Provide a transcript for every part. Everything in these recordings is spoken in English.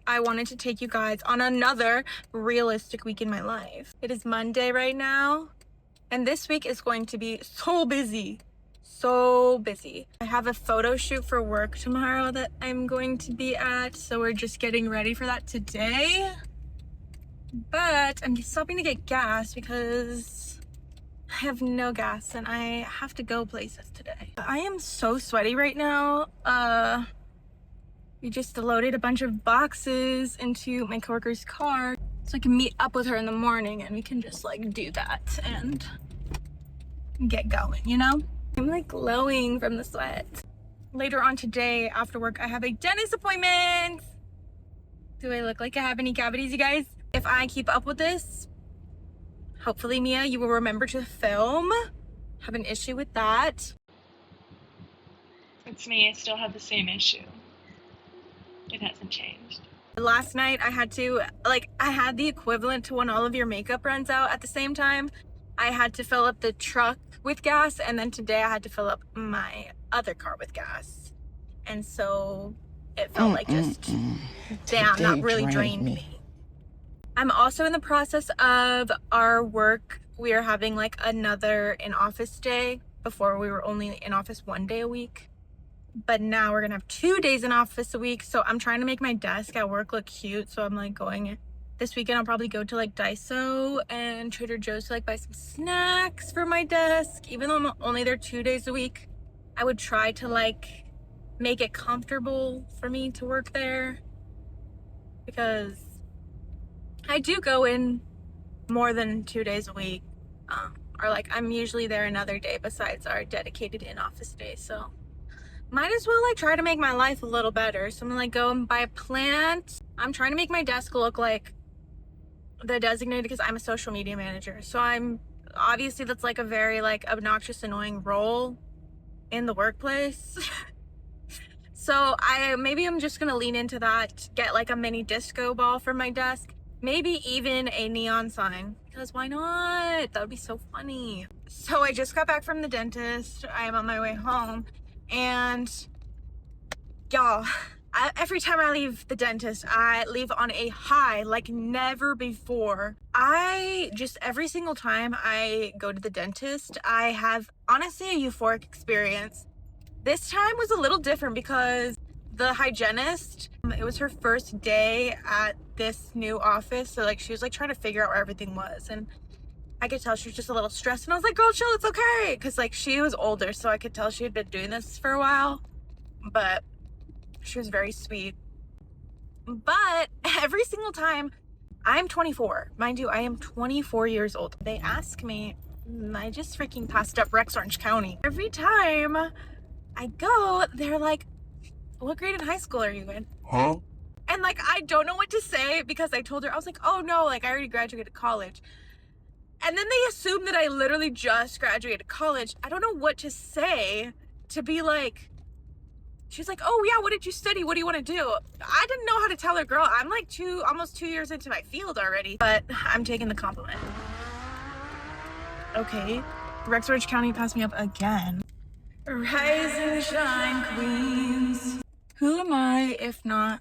I wanted to take you guys on another realistic week in my life. It is Monday right now, and this week is going to be so busy. So busy. I have a photo shoot for work tomorrow that I'm going to be at, so we're just getting ready for that today. But I'm stopping to get gas because I have no gas and I have to go places today. I am so sweaty right now. We just loaded a bunch of boxes into my coworker's car so I can meet up with her in the morning and we can just like do that and get going, you know? I'm like glowing from the sweat. Later on today after work, I have a dentist appointment. Do I look like I have any cavities, you guys? If I keep up with this, hopefully, Mia, you will remember to film. Have an issue with that. It's me, I still have the same issue. It hasn't changed. Last night I had to, I had the equivalent to when all of your makeup runs out at the same time. I had to fill up the truck with gas, and then today I had to fill up my other car with gas. And so it felt like just, damn, not really drained me. I'm also in the process of our work. We are having like another in-office day. Before we were only in office 1 day a week. But now we're gonna have 2 days in office a week. So I'm trying to make my desk at work look cute. So I'm like going this weekend. I'll probably go to like Daiso and Trader Joe's to like buy some snacks for my desk. Even though I'm only there 2 days a week, I would try to like make it comfortable for me to work there, because I do go in more than 2 days a week. Or like I'm usually there another day besides our dedicated in-office day. So might as well like try to make my life a little better. So I'm gonna like go and buy a plant. I'm trying to make my desk look like the designated, because I'm a social media manager. So I'm obviously, that's like a very like obnoxious, annoying role in the workplace. So maybe I'm just gonna lean into that, get like a mini disco ball for my desk, maybe even a neon sign, because why not? That would be so funny. So I just got back from the dentist. I am on my way home. And y'all, every time I leave the dentist, I leave on a high like never before. Every single time I go to the dentist, I have honestly a euphoric experience. This time was a little different because the hygienist, it was her first day at this new office. So like she was like trying to figure out where everything was. And I could tell she was just a little stressed, and I was like, girl, chill, it's okay. Cause like she was older, so I could tell she had been doing this for a while, but she was very sweet. But every single time, I'm 24, mind you, I am 24 years old. They ask me, I just freaking passed up Rex Orange County. Every time I go, they're like, what grade in high school are you in? Huh? And like, I don't know what to say, because I told her, I was like, oh no, like I already graduated college. And then they assume that I literally just graduated college. I don't know what to say to be like, she's like, oh yeah, what did you study? What do you want to do? I didn't know how to tell her, girl, I'm like almost 2 years into my field already, but I'm taking the compliment. Okay, Rex Orange County passed me up again. Rise and shine, queens. Who am I if not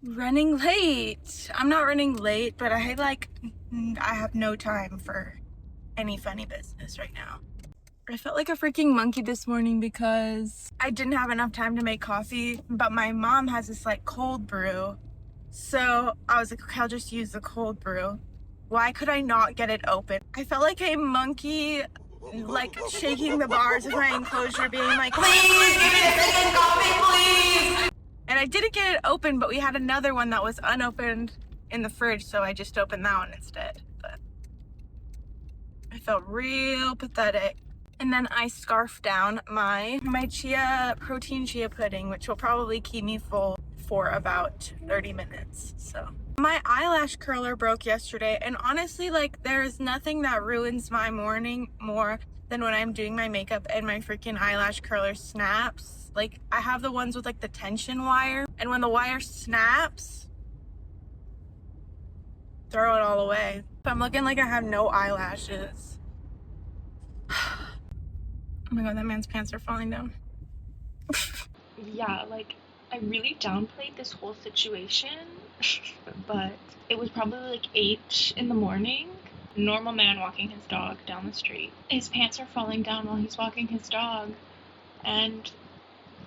running late? I'm not running late, but I have no time for any funny business right now. I felt like a freaking monkey this morning because I didn't have enough time to make coffee, but my mom has this like cold brew. So I was like, okay, I'll just use the cold brew. Why could I not get it open? I felt like a monkey, like shaking the bars of my enclosure, being like, please give me a second coffee, please. And I didn't get it open, but we had another one that was unopened in the fridge, so I just opened that one instead. But I felt real pathetic. And then I scarfed down my protein chia pudding, which will probably keep me full for about 30 minutes. So my eyelash curler broke yesterday, and honestly, like, there's nothing that ruins my morning more than when I'm doing my makeup and my freaking eyelash curler snaps. Like, I have the ones with like the tension wire, and when the wire snaps, throw it all away. I'm looking like I have no eyelashes. Oh my god, that man's pants are falling down. yeah, like, I really downplayed this whole situation, but it was probably like 8 in the morning. Normal man walking his dog down the street. His pants are falling down while he's walking his dog, and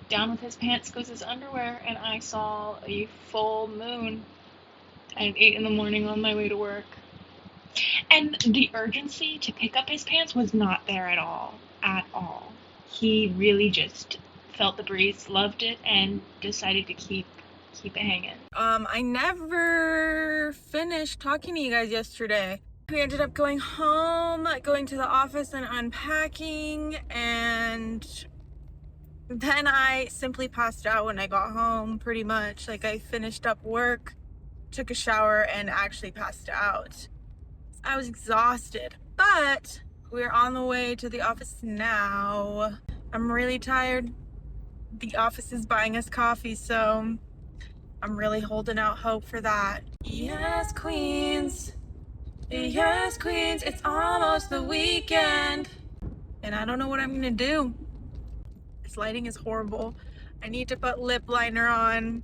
down with his pants goes his underwear, and I saw a full moon at 8 in the morning on my way to work. And the urgency to pick up his pants was not there at all. At all. He really just felt the breeze, loved it, and decided to keep it hanging. I never finished talking to you guys yesterday. We ended up going home, going to the office and unpacking, and then I simply passed out when I got home, pretty much. Like, I finished up work, took a shower, and actually passed out. I was exhausted, but we're on the way to the office now. I'm really tired. The office is buying us coffee, so I'm really holding out hope for that. Yes, queens. Yes, queens. It's almost the weekend. And I don't know what I'm gonna do. This lighting is horrible. I need to put lip liner on.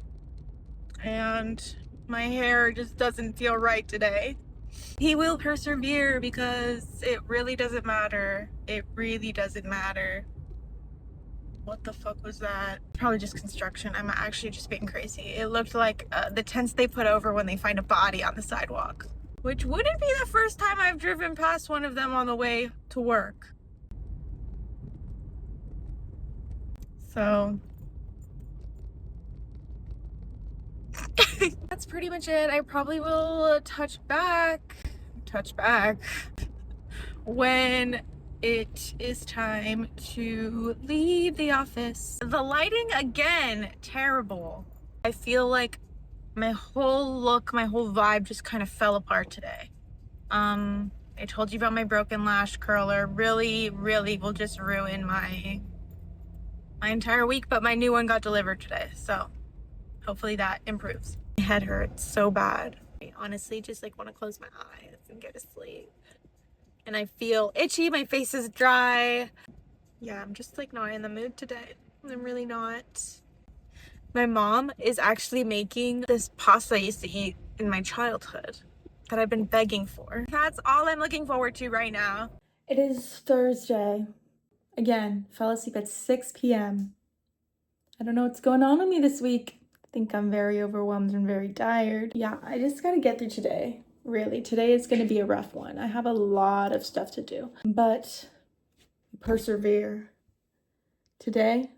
And my hair just doesn't feel right today. He will persevere because it really doesn't matter. It really doesn't matter. What the fuck was that? Probably just construction. I'm actually just being crazy. It looked like the tents they put over when they find a body on the sidewalk. Which wouldn't be the first time I've driven past one of them on the way to work. So that's pretty much it. I probably will touch back when it is time to leave the office. The lighting, again, terrible. I feel like my whole look, my whole vibe just kind of fell apart today. I told you about my broken lash curler. Really will just ruin my entire week, but my new one got delivered today, so hopefully that improves. My head hurts so bad. I honestly just like want to close my eyes and go to sleep. And I feel itchy, my face is dry. Yeah, I'm just like not in the mood today. I'm really not. My mom is actually making this pasta I used to eat in my childhood that I've been begging for. That's all I'm looking forward to right now. It is Thursday. Again, fell asleep at 6 p.m. I don't know what's going on with me this week. I think I'm very overwhelmed and very tired. Yeah, I just gotta get through today. Really, today is gonna be a rough one. I have a lot of stuff to do, but persevere. Today,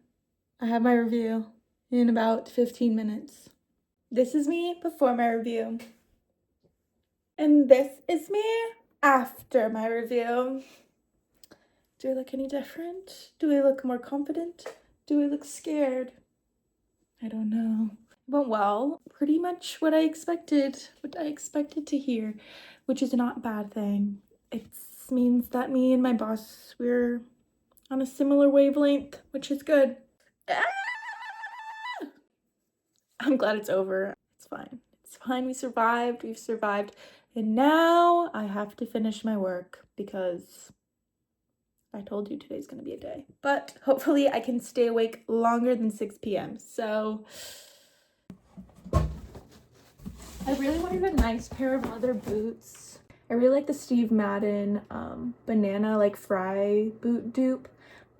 I have my review in about 15 minutes. This is me before my review. And this is me after my review. Do I look any different? Do I look more confident? Do I look scared? I don't know. But well, pretty much what I expected to hear, which is not a bad thing. It means that me and my boss, we're on a similar wavelength, which is good. I'm glad it's over. It's fine. It's fine. We've survived. And now I have to finish my work because I told you today's gonna be a day. But hopefully I can stay awake longer than 6 p.m. So I really wanted a nice pair of leather boots. I really like the Steve Madden banana like fry boot dupe,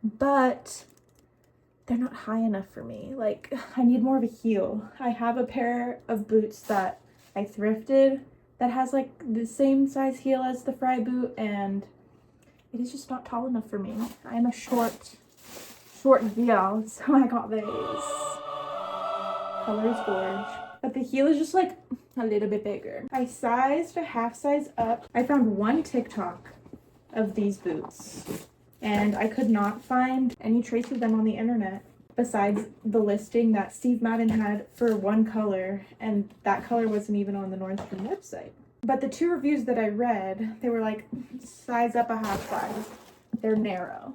but they're not high enough for me. Like, I need more of a heel. I have a pair of boots that I thrifted that has like the same size heel as the fry boot, and it is just not tall enough for me. I am a short girl, so I got these. Color is gorge, but the heel is just like a little bit bigger. I sized a half size up. I found one TikTok of these boots, and I could not find any trace of them on the internet besides the listing that Steve Madden had for one color, and that color wasn't even on the Nordstrom website. But the two reviews that I read, they were like, size up a half size. They're narrow.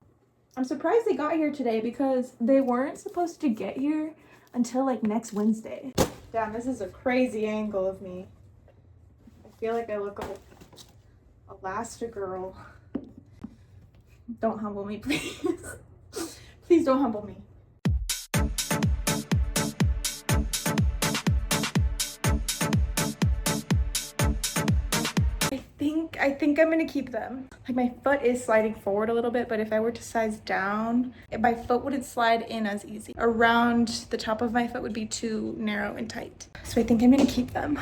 I'm surprised they got here today because they weren't supposed to get here until like next Wednesday. Damn, this is a crazy angle of me. I feel like I look like Elastigirl. Don't humble me, please. Please don't humble me. I think I'm gonna keep them. Like my foot is sliding forward a little bit, but if I were to size down, my foot wouldn't slide in as easy. Around the top of my foot would be too narrow and tight. So I think I'm gonna keep them.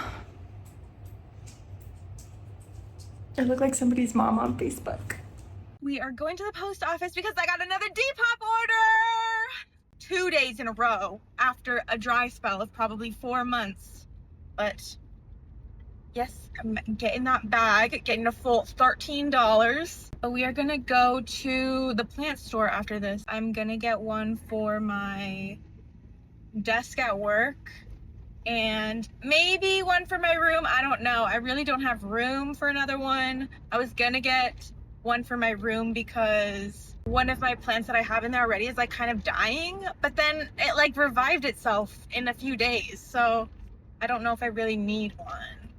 I look like somebody's mom on Facebook. We are going to the post office because I got another Depop order! 2 days in a row after a dry spell of probably 4 months. But yes, I'm getting that bag, getting a full $13. But we are gonna go to the plant store after this. I'm gonna get one for my desk at work and maybe one for my room. I don't know. I really don't have room for another one. I was gonna get one for my room because one of my plants that I have in there already is like kind of dying, but then it like revived itself in a few days. So I don't know if I really need one.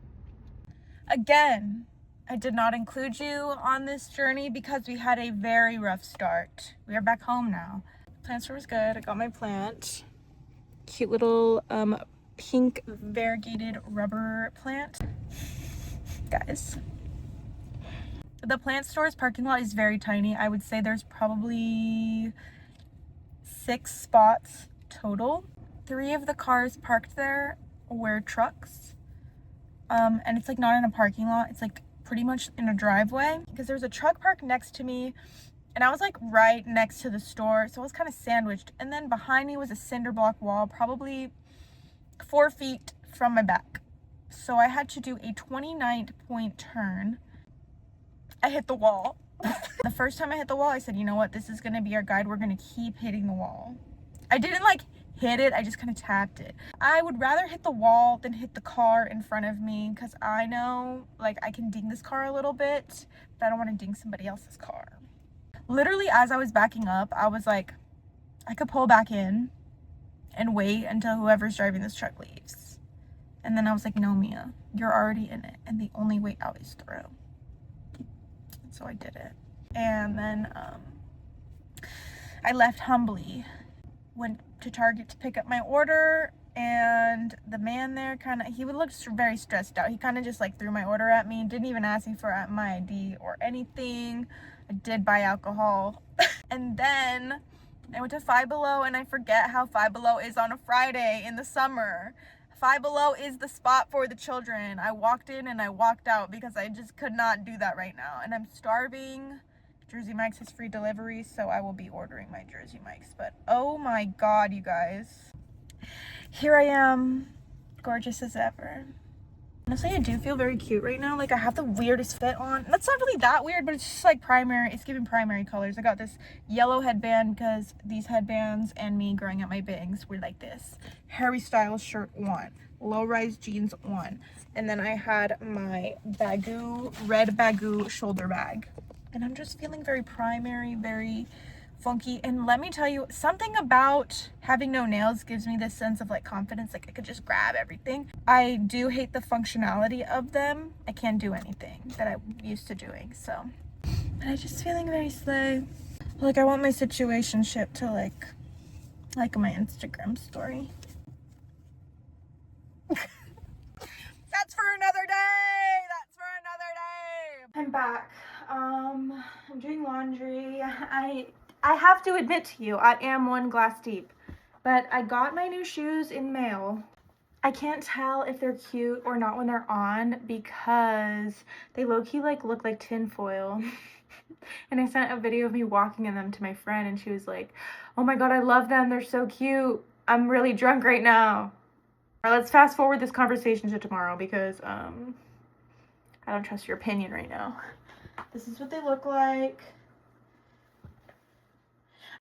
Again, I did not include you on this journey because we had a very rough start. We are back home now. Plant store was good. I got my plant. Cute little pink variegated rubber plant. Guys, the plant store's parking lot is very tiny. I would say there's probably 6 spots total. 3 of the cars parked there were trucks. And it's like not in a parking lot. It's like pretty much in a driveway because there's a truck parked next to me and I was like right next to the store. So I was kind of sandwiched. And then behind me was a cinder block wall, probably 4 feet from my back. So I had to do a 29-point turn. I hit the wall. The first time I hit the wall, I said, you know what? This is going to be our guide. We're going to keep hitting the wall. I didn't like hit it. I just kind of tapped it. I would rather hit the wall than hit the car in front of me because I know like I can ding this car a little bit, but I don't want to ding somebody else's car. Literally, as I was backing up, I was like, I could pull back in and wait until whoever's driving this truck leaves. And then I was like, no, Mia, you're already in it. And the only way out is through. So I did it. And then I left humbly, went to Target to pick up my order. And the man there he would look very stressed out. He kind of just like threw my order at me. Didn't even ask me for my ID or anything. I did buy alcohol. And then I went to Five Below, and I forget how Five Below is on a Friday in the summer. Five Below is the spot for the children. I walked in and I walked out because I just could not do that right now. And I'm starving. Jersey Mike's has free delivery, so I will be ordering my Jersey Mike's. But oh my God, you guys. Here I am, gorgeous as ever. Honestly, I do feel very cute right now. Like I have the weirdest fit on. That's not really that weird, but it's just like primary. It's giving primary colors. I got this yellow headband because these headbands and me growing out my bangs were like this. Harry Styles shirt on, low-rise jeans on, and then I had my bagoo, red bagoo shoulder bag. And I'm just feeling very primary, very funky. And let me tell you, something about having no nails gives me this sense of like confidence, like I could just grab everything. I do hate the functionality of them. I can't do anything that I'm used to doing, so. But I'm just feeling very slay. Like I want my situationship to like my Instagram story. That's for another day. That's for another day. I'm back. I'm doing laundry. I have to admit to you, I am one glass deep, but I got my new shoes in mail. I can't tell if they're cute or not when they're on because they low-key like look like tinfoil. And I sent a video of me walking in them to my friend and she was like, oh my God, I love them. They're so cute. I'm really drunk right now. All right, let's fast forward this conversation to tomorrow because I don't trust your opinion right now. This is what they look like.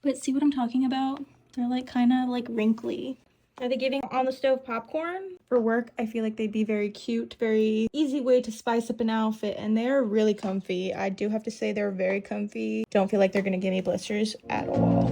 But see what I'm talking about? They're like kind of like wrinkly. Are they giving on the stove popcorn? For work, I feel like they'd be very cute, very easy way to spice up an outfit, and they're really comfy. I do have to say they're very comfy. Don't feel like they're gonna give me blisters at all.